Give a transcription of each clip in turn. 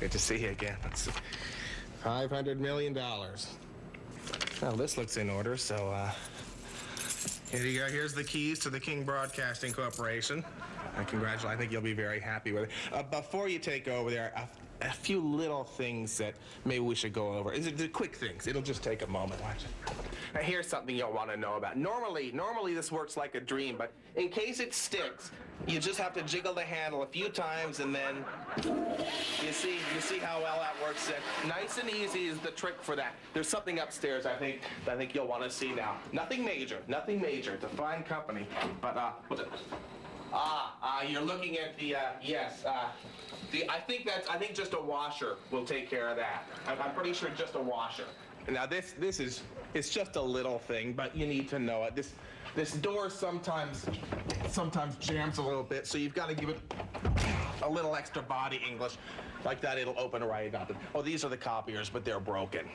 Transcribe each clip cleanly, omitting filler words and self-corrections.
Good to see you again. Let's see. $500 million. Well, this looks in order, so, here you go. Here's the keys to the King Broadcasting Corporation. I think you'll be very happy with it. Before you take over, there are a few little things that maybe we should go over. The quick things. It'll just take a moment. Watch it. Now, here's something you'll want to know about. Normally this works like a dream, but in case it sticks, you just have to jiggle the handle a few times, and then you see how well that works. Nice and easy is the trick for that. There's something upstairs I think you'll want to see now. Nothing major. It's a fine company, but what's it? You're looking at the yes. I think just a washer will take care of that. I'm pretty sure just a washer. Now it's just a little thing, but you need to know it. This door sometimes jams a little bit, so you've got to give it a little extra body English. Like that, it'll open right up. Oh, these are the copiers, but they're broken.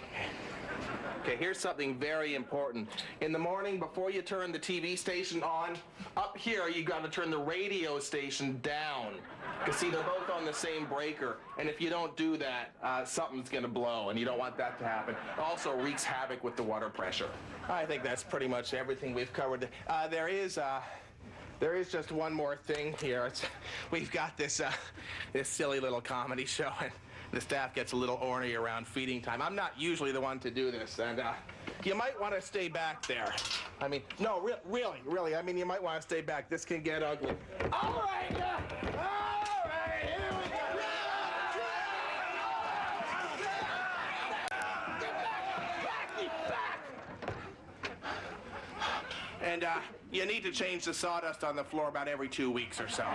Okay, here's something very important. In the morning, before you turn the TV station on, up here you got to turn the radio station down. Because see, they're both on the same breaker, and if you don't do that, something's going to blow, and you don't want that to happen. It also wreaks havoc with the water pressure. I think that's pretty much everything we've covered. There is just one more thing here. We've got this silly little comedy show, and the staff gets a little ornery around feeding time. I'm not usually the one to do this, and you might want to stay back there. I mean, no, really. I mean, you might want to stay back. This can get ugly. All right, here we go. And you need to change the sawdust on the floor about every 2 weeks or so.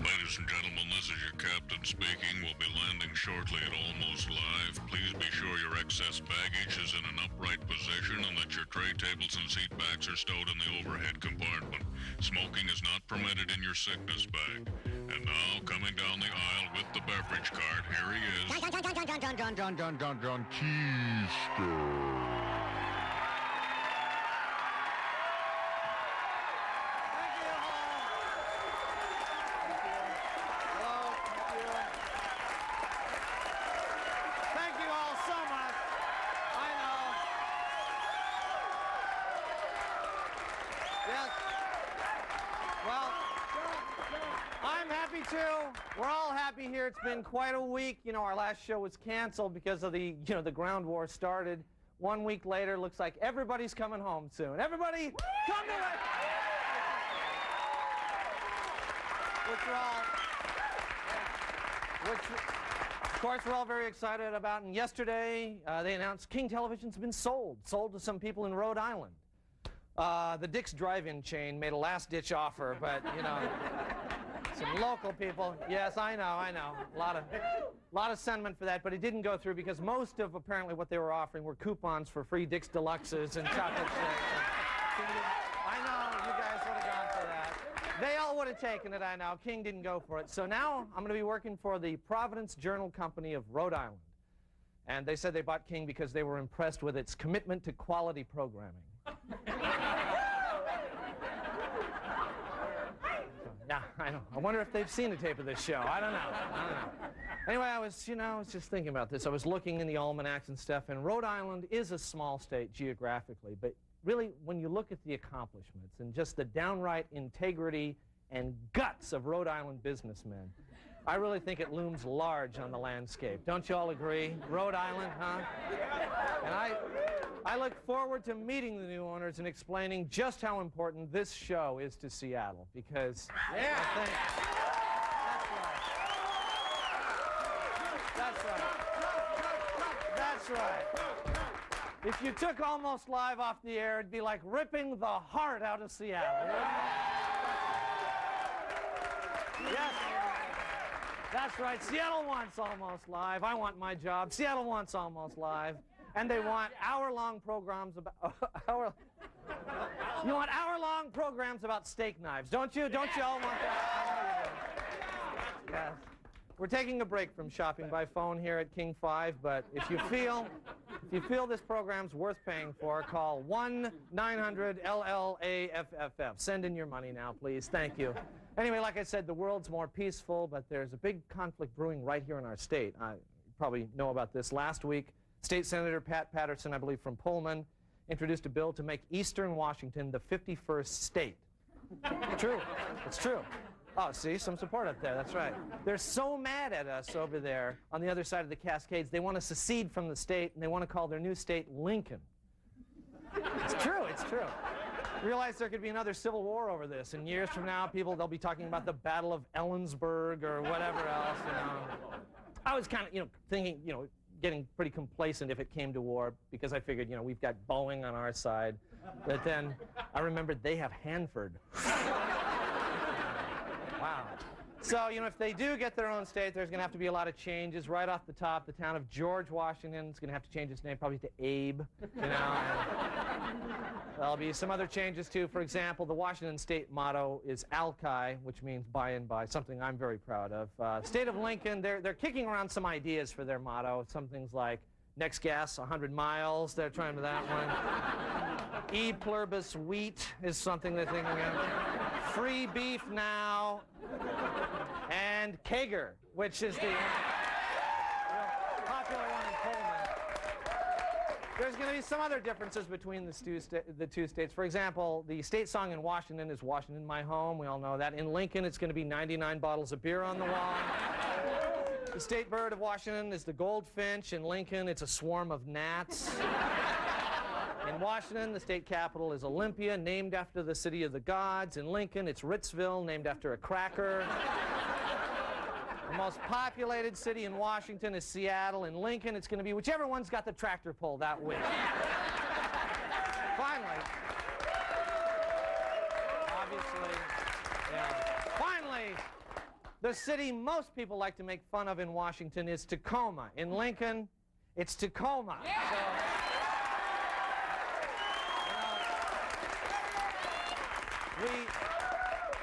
Ladies and gentlemen, this is your captain speaking. We'll be landing shortly at Almost Live. Please be sure your excess baggage is in an upright position and that your tray tables and seat backs are stowed in the overhead compartment. Smoking is not permitted in your sickness bag. And now, coming down the aisle with the beverage cart, here he is. John Cheese. We're all happy here. It's been quite a week. You know, our last show was canceled because of the ground war started. 1 week later, looks like everybody's coming home soon. Everybody, come to it! Which, of course, we're all very excited about. And yesterday, they announced King Television's been sold to some people in Rhode Island. The Dick's Drive-In chain made a last-ditch offer, but, you know... Some local people. Yes, I know. A lot of sentiment for that, but it didn't go through because most of apparently what they were offering were coupons for free Dick's Deluxes and chocolate chips. I know, you guys would have gone for that. They all would have taken it, I know. King didn't go for it. So now I'm going to be working for the Providence Journal Company of Rhode Island. And they said they bought King because they were impressed with its commitment to quality programming. Yeah, I know. I wonder if they've seen a tape of this show. I don't know. Anyway, I was just thinking about this. I was looking in the almanacs and stuff, and Rhode Island is a small state geographically, but really, when you look at the accomplishments and just the downright integrity and guts of Rhode Island businessmen, I really think it looms large on the landscape. Don't you all agree? Rhode Island, huh? And I look forward to meeting the new owners and explaining just how important this show is to Seattle, because I think that's right. If you took Almost Live off the air, it'd be like ripping the heart out of Seattle. Yes. That's right. Seattle wants Almost Live. I want my job. Seattle wants Almost Live. And they want hour-long programs about... You want hour-long programs about steak knives, don't you? Don't you all want that? Yes. We're taking a break from shopping by phone here at King 5, but if you feel this program's worth paying for, call 1-900-LLAFFF. Send in your money now, please. Thank you. Anyway, like I said, the world's more peaceful, but there's a big conflict brewing right here in our state. You probably know about this. Last week, State Senator Pat Patterson, I believe from Pullman, introduced a bill to make Eastern Washington the 51st state. True. It's true. Oh, see, some support up there. That's right. They're so mad at us over there on the other side of the Cascades, they want to secede from the state, and they want to call their new state Lincoln. It's true. It's true. Realize there could be another civil war over this, and years from now, they'll be talking about the Battle of Ellensburg or whatever else, you know. I was kind of, thinking, getting pretty complacent if it came to war, because I figured, we've got Boeing on our side. But then I remembered they have Hanford. Wow. So, if they do get their own state, there's going to have to be a lot of changes. Right off the top, the town of George Washington is going to have to change its name probably to Abe, and there'll be some other changes, too. For example, the Washington state motto is Alki, which means by and by, something I'm very proud of. State of Lincoln, they're kicking around some ideas for their motto. Some things like next gas, 100 miles. They're trying to that one. E pluribus wheat is something they're thinking of. Free beef now. And Kager, which is the real popular one in Pullman. There's going to be some other differences between the two states. For example, the state song in Washington is Washington, My Home. We all know that. In Lincoln, it's going to be 99 bottles of beer on the wall. The state bird of Washington is the goldfinch. In Lincoln, it's a swarm of gnats. In Washington, the state capital is Olympia, named after the city of the gods. In Lincoln, it's Ritzville, named after a cracker. The most populated city in Washington is Seattle. In Lincoln, it's going to be whichever one's got the tractor pull that week. Finally, obviously, finally, the city most people like to make fun of in Washington is Tacoma. In Lincoln, it's Tacoma. Yeah. So,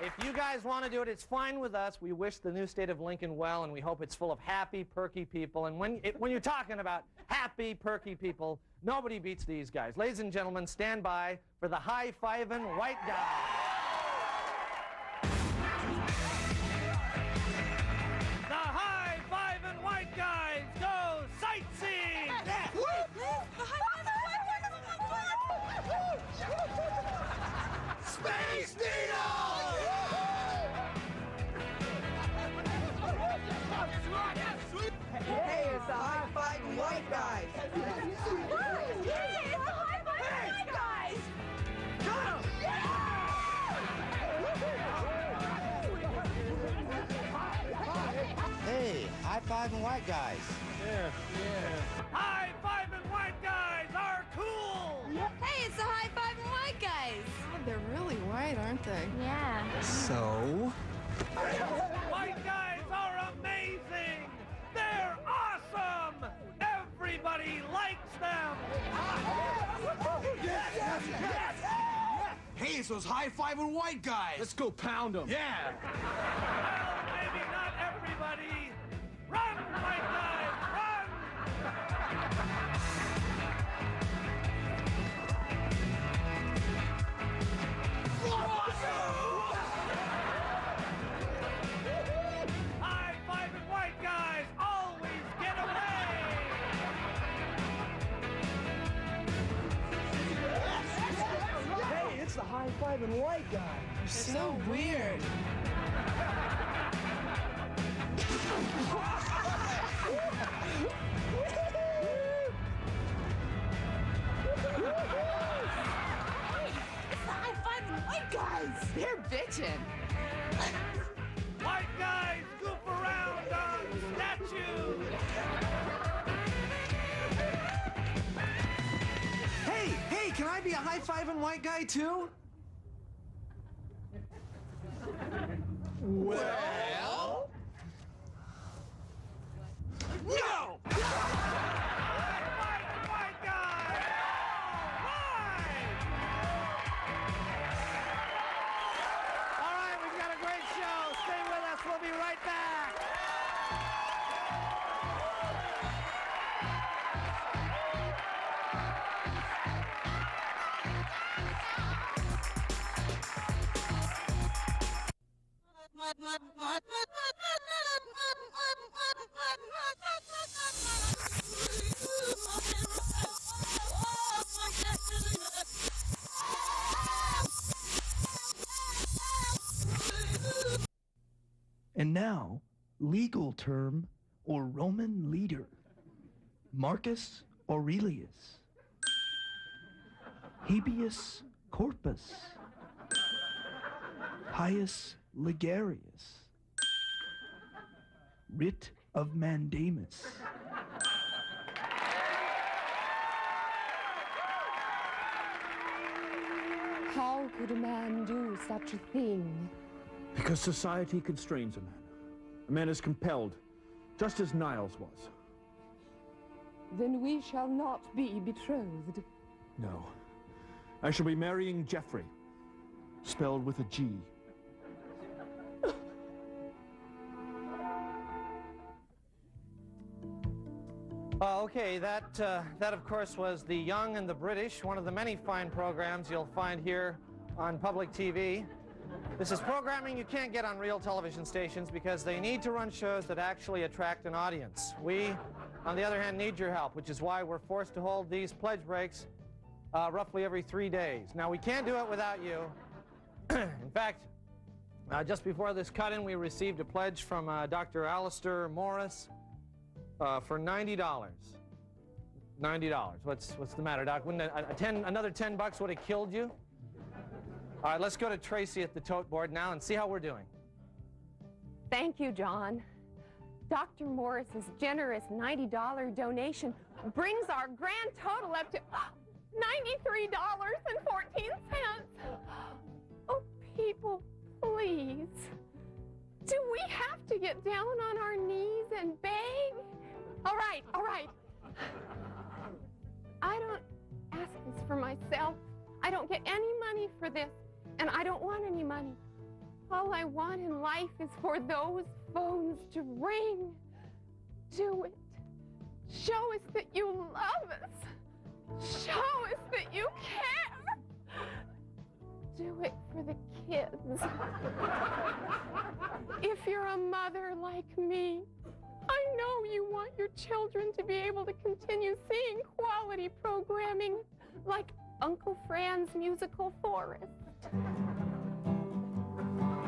if you guys want to do it, it's fine with us. We wish the new state of Lincoln well, and we hope it's full of happy, perky people. And when you're talking about happy, perky people, nobody beats these guys. Ladies and gentlemen, stand by for the high-fiving white guy. The high-fiving white guys go sightseeing! Space Needle! Hey, it's the high-fiving white guys! Hey, it's the high-fiving white guys! Got him! Hey, high-fiving white guys. Yeah. High-fiving white guys are cool! Hey, it's the high-fiving white guys! They're really white, aren't they? Yeah. So? White guys are amazing! They're awesome! Everybody likes them! Hey, it's those high-fiving white guys! Let's go pound them. Yeah! Well, maybe not everybody. Run, white guys, run! High-fiving white guys always get away! Hey, it's the high-fiving white guy! They're so weird. It's the high-fiving white guys! They're bitchin'. White guys goof around on statues! Hey, can I be a high-fiving white guy too? Well... No! High-fiving white guys! All right, we've got a great show. Stay with us. We'll be right back. And now, legal term or Roman leader. Marcus Aurelius. Habeas corpus. Pius Ligarius. Writ of mandamus. How could a man do such a thing? Because society constrains a man. A man is compelled, just as Niles was. Then we shall not be betrothed. No. I shall be marrying Jeffrey, spelled with a G. Okay, that of course was The Young and the British, one of the many fine programs you'll find here on public TV. This is programming you can't get on real television stations because they need to run shows that actually attract an audience. We, on the other hand, need your help, which is why we're forced to hold these pledge breaks roughly every 3 days. Now, we can't do it without you. In fact, just before this cut-in, we received a pledge from Dr. Alistair Morris for $90. $90. What's the matter, Doc? Wouldn't another 10 bucks would have killed you? All right, let's go to Tracy at the tote board now and see how we're doing. Thank you, John. Dr. Morris's generous $90 donation brings our grand total up to $93.14. Oh, people, please. Do we have to get down on our knees and beg? All right, all right. I don't ask this for myself. I don't get any money for this, and I don't want any money. All I want in life is for those phones to ring. Do it. Show us that you love us. Show us that you care. Do it for the kids. If you're a mother like me, I know you want your children to be able to continue seeing quality programming like Uncle Fran's Musical Forest.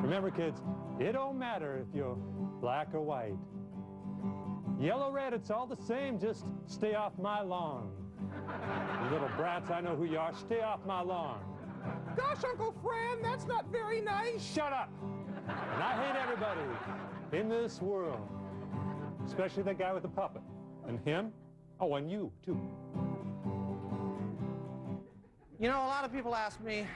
Remember, kids, it don't matter if you're black or white. Yellow, red, it's all the same. Just stay off my lawn. You little brats, I know who you are. Stay off my lawn. Gosh, Uncle Fran, that's not very nice. Shut up! And I hate everybody in this world, especially that guy with the puppet. And him? Oh, and you, too. You know, a lot of people ask me,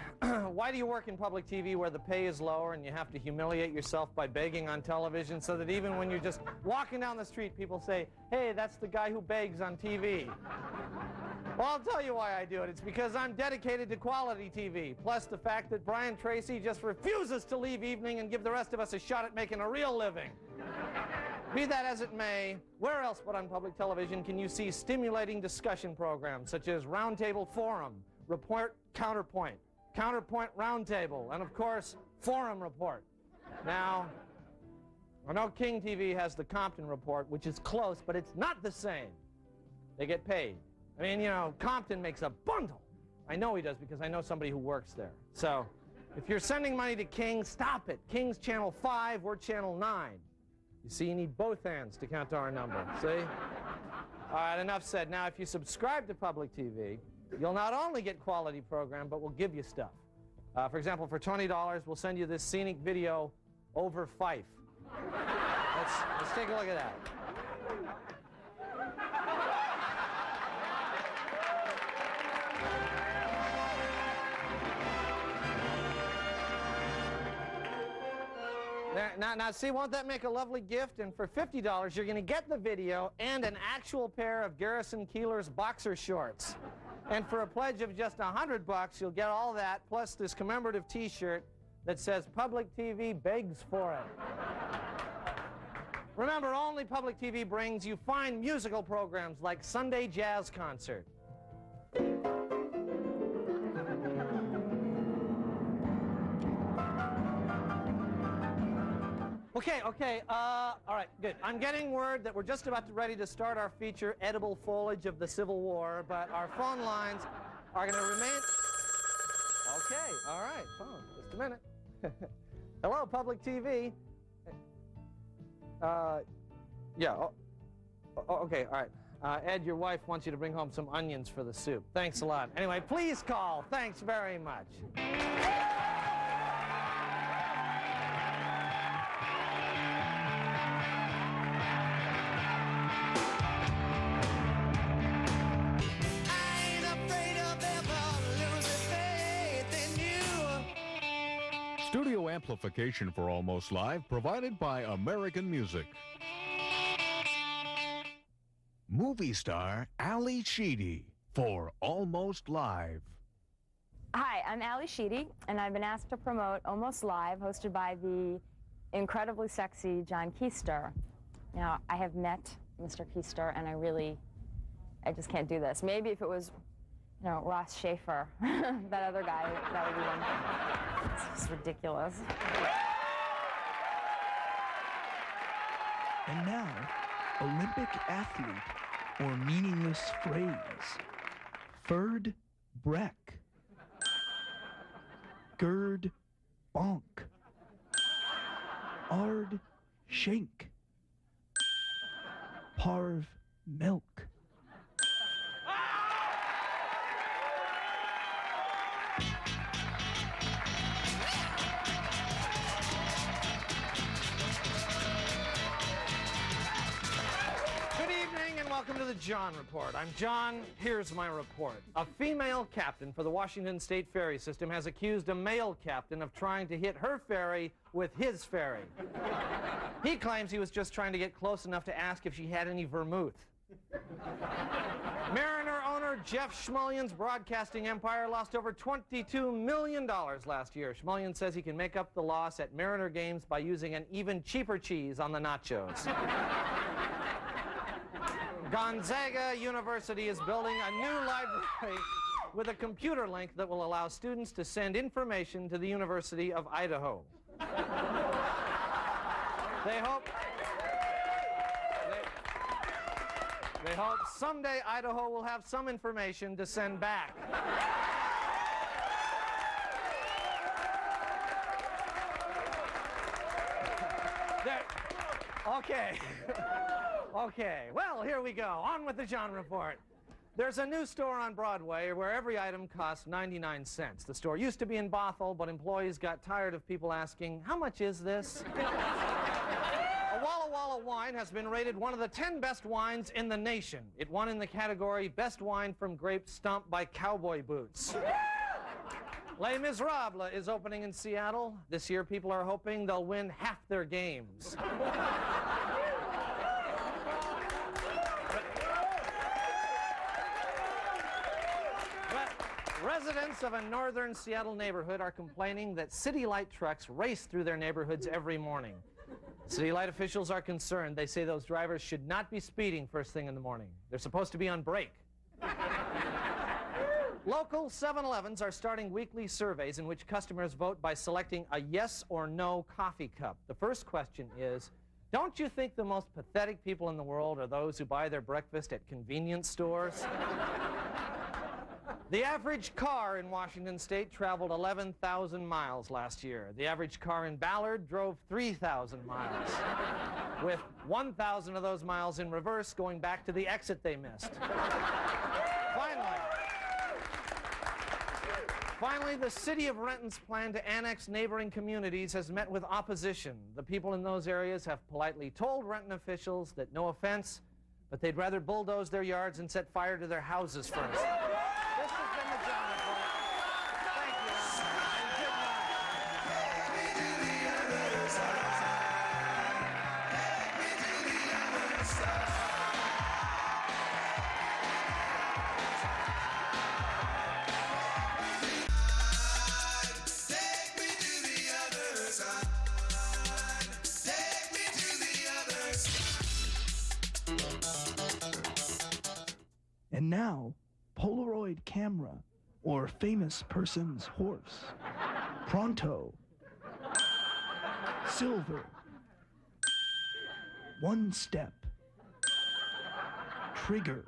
why do you work in public TV where the pay is lower and you have to humiliate yourself by begging on television so that even when you're just walking down the street, people say, hey, that's the guy who begs on TV. Well, I'll tell you why I do it. It's because I'm dedicated to quality TV, plus the fact that Brian Tracy just refuses to leave evening and give the rest of us a shot at making a real living. Be that as it may, where else but on public television can you see stimulating discussion programs such as Roundtable Forum, Report Counterpoint, Counterpoint Roundtable, and of course, Forum Report. Now, I know King TV has the Compton Report, which is close, but it's not the same. They get paid. I mean, you know, Compton makes a bundle. I know he does because I know somebody who works there. So, if you're sending money to King, stop it. King's channel 5, we're channel 9. You see, you need both hands to count to our number, see? All right, enough said. Now, if you subscribe to public TV, you'll not only get quality program, but we'll give you stuff. For example, for $20, we'll send you this scenic video over Fife. Let's take a look at that. Now, see, won't that make a lovely gift? And for $50, you're going to get the video and an actual pair of Garrison Keillor's boxer shorts. And for a pledge of just $100, you'll get all that, plus this commemorative T-shirt that says Public TV begs for it. Remember, only public TV brings you fine musical programs like Sunday Jazz Concert. Okay, all right, good. I'm getting word that we're just about ready to start our feature, Edible Foliage of the Civil War, but our phone lines are going to remain... Okay, all right, phone, just a minute. Hello, public TV. Yeah. Okay, all right. Ed, your wife wants you to bring home some onions for the soup. Thanks a lot. Anyway, please call. Thanks very much. Studio amplification for Almost Live provided by American Music. Movie star Ali Sheedy for Almost Live. Hi, I'm Ali Sheedy, and I've been asked to promote Almost Live, hosted by the incredibly sexy John Keister. Now, I have met Mr. Keister, and I just can't do this. Maybe if it was, you know, Ross Schaefer, that other guy, that would be one. It's just ridiculous. And now, Olympic athlete, or meaningless phrase. Ferd Breck. Gerd Bonk. Ard Schenk. Parv Milk. Welcome to the John Report. I'm John. Here's my report. A female captain for the Washington State ferry system has accused a male captain of trying to hit her ferry with his ferry. He claims he was just trying to get close enough to ask if she had any vermouth. Mariner owner Jeff Schmullion's broadcasting empire lost over $22 million last year. Schmullion says he can make up the loss at Mariner games by using an even cheaper cheese on the nachos. Gonzaga University is building a new library with a computer link that will allow students to send information to the University of Idaho. They hope someday Idaho will have some information to send back. Okay. Okay, well, here we go. On with the John Report. There's a new store on Broadway where every item costs 99 cents. The store used to be in Bothell, but employees got tired of people asking, how much is this? A Walla Walla wine has been rated one of the 10 best wines in the nation. It won in the category Best Wine from Grapes Stomped by Cowboy Boots. Les Miserables is opening in Seattle. This year, people are hoping they'll win half their games. Residents of a northern Seattle neighborhood are complaining that city light trucks race through their neighborhoods every morning. City light officials are concerned. They say those drivers should not be speeding first thing in the morning. They're supposed to be on break. Local 7-Elevens are starting weekly surveys in which customers vote by selecting a yes or no coffee cup. The first question is, don't you think the most pathetic people in the world are those who buy their breakfast at convenience stores? The average car in Washington State traveled 11,000 miles last year. The average car in Ballard drove 3,000 miles, with 1,000 of those miles in reverse going back to the exit they missed. Finally, the city of Renton's plan to annex neighboring communities has met with opposition. The people in those areas have politely told Renton officials that no offense, but they'd rather bulldoze their yards and set fire to their houses first. This has been the John Report. Thank you. And good And now, Polaroid camera, or famous person's horse. Pronto. Silver. One step. Trigger.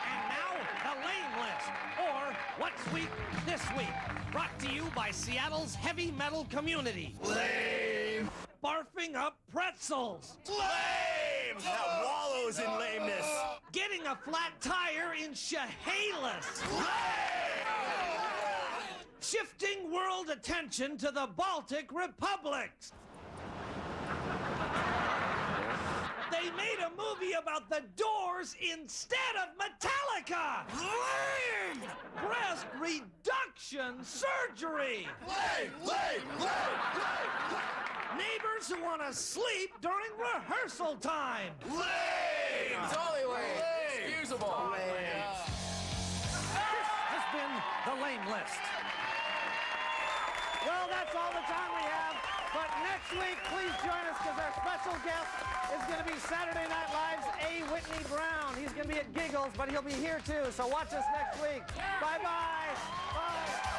And now, the lame list, or what's week, this week. Brought to you by Seattle's heavy metal community. Lame! Barfing up pretzels. Lame! That wallows in lameness. Getting a flat tire in Chehalis. Lame! Shifting world attention to the Baltic republics. They made a movie about the Doors instead of Metallica. Lame! Breast reduction surgery. Lame! Lame! Lame! Lame! Neighbors who want to sleep during rehearsal time. Lame! Totally lame. Lame! Excusable. This has been the Lame List. Well, that's all the time we have. But next week, please join us because our special guest is going to be Saturday Night Live's A. Whitney Brown. He's going to be at Giggles, but he'll be here too. So watch us next week. Bye-bye. Bye.